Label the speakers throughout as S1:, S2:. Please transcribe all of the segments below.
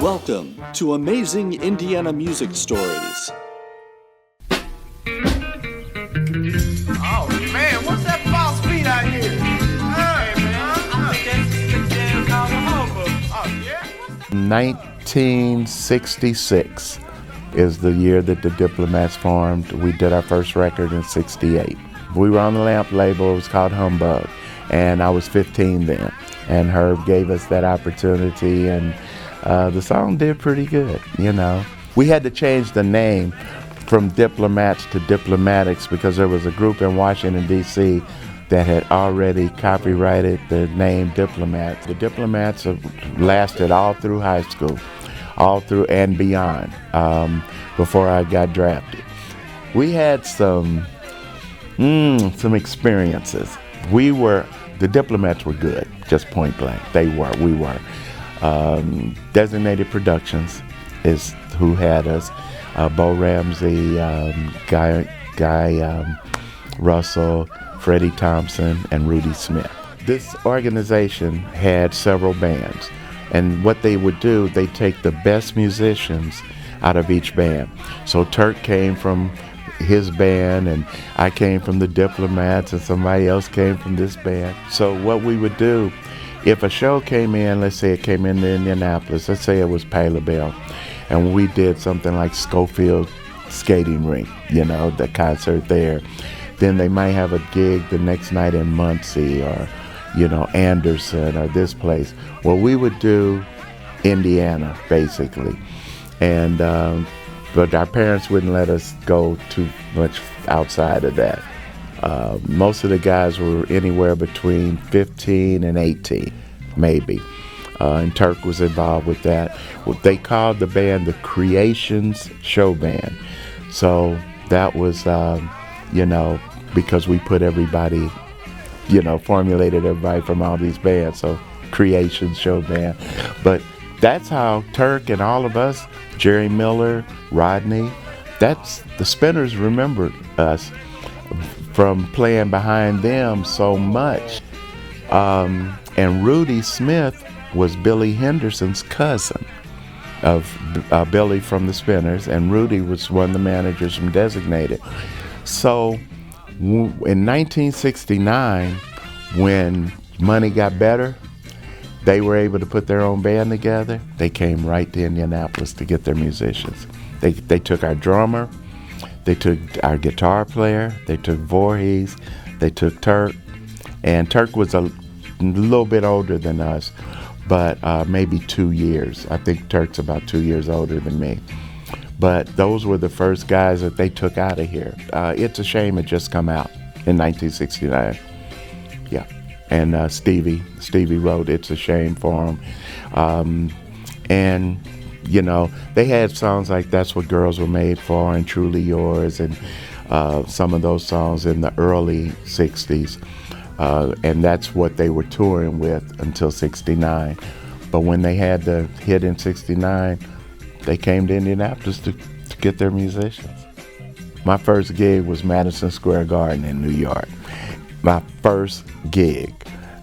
S1: Welcome to Amazing Indiana Music Stories.
S2: Oh man, what's that false beat out here? Hey man, I think that's a slick jam called a humble. Oh yeah?
S3: 1966 is the year that the Diplomats formed. We did our first record in 68. We were on the Lamp label. It was called Humbug, and I was 15 then. And Herb gave us that opportunity, and the song did pretty good, you know. We had to change the name from Diplomats to Diplomatics because there was a group in Washington, D.C. that had already copyrighted the name Diplomats. The Diplomats have lasted all through high school, all through and beyond, before I got drafted. We had some experiences. The Diplomats were good, just point blank. We were. Designated Productions is who had us. Bo Ramsey, Guy Russell, Freddie Thompson, and Rudy Smith. This organization had several bands, and what they would do, they take the best musicians out of each band. So Turk came from his band, and I came from the Diplomats, and somebody else came from this band. So what we would do, if a show came in, let's say it came into Indianapolis, let's say it was Pay LaBelle, and we did something like Schofield Skating Rink, you know, the concert there, then they might have a gig the next night in Muncie or, you know, Anderson or this place. Well, we would do Indiana, basically. And but our parents wouldn't let us go too much outside of that. Most of the guys were anywhere between 15 and 18, maybe. And Turk was involved with that. They called the band the Creations Show Band. So that was, you know, because we put everybody, you know, formulated everybody from all these bands. So Creations Show Band. But that's how Turk and all of us, Jerry Miller, Rodney, that's the Spinners remembered us from playing behind them so much. And Rudy Smith was Billy Henderson's cousin of Billy from the Spinners, and Rudy was one of the managers from Designated. So in 1969, when money got better, they were able to put their own band together. They came right to Indianapolis to get their musicians. They took our drummer, they took our guitar player, they took Vorhis, they took Turk, and Turk was a little bit older than us, but maybe 2 years. I think Turk's about 2 years older than me. But those were the first guys that they took out of here. It's a Shame had just come out in 1969. Yeah. And Stevie wrote It's a Shame for him. And, you know, they had songs like That's What Girls Were Made For and Truly Yours, and some of those songs in the early 60s. And that's what they were touring with until 69. But when they had the hit in 69, they came to Indianapolis to get their musicians. My first gig was Madison Square Garden in New York. My first gig.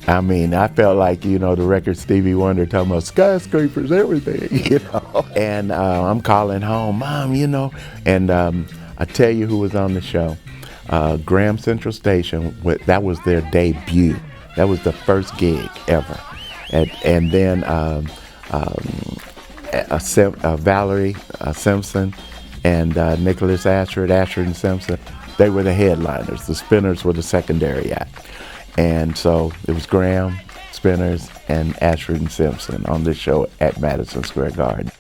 S3: I mean, I felt like, you know, the record Stevie Wonder talking about skyscrapers, everything, you know. And I'm calling home, Mom, you know. And I tell you who was on the show. Graham Central Station, that was their debut. That was the first gig ever. And then Valerie Simpson and Nicholas Ashford and Simpson, they were the headliners. The Spinners were the secondary act. And so it was Graham, Spinners, and Ashford and Simpson on this show at Madison Square Garden.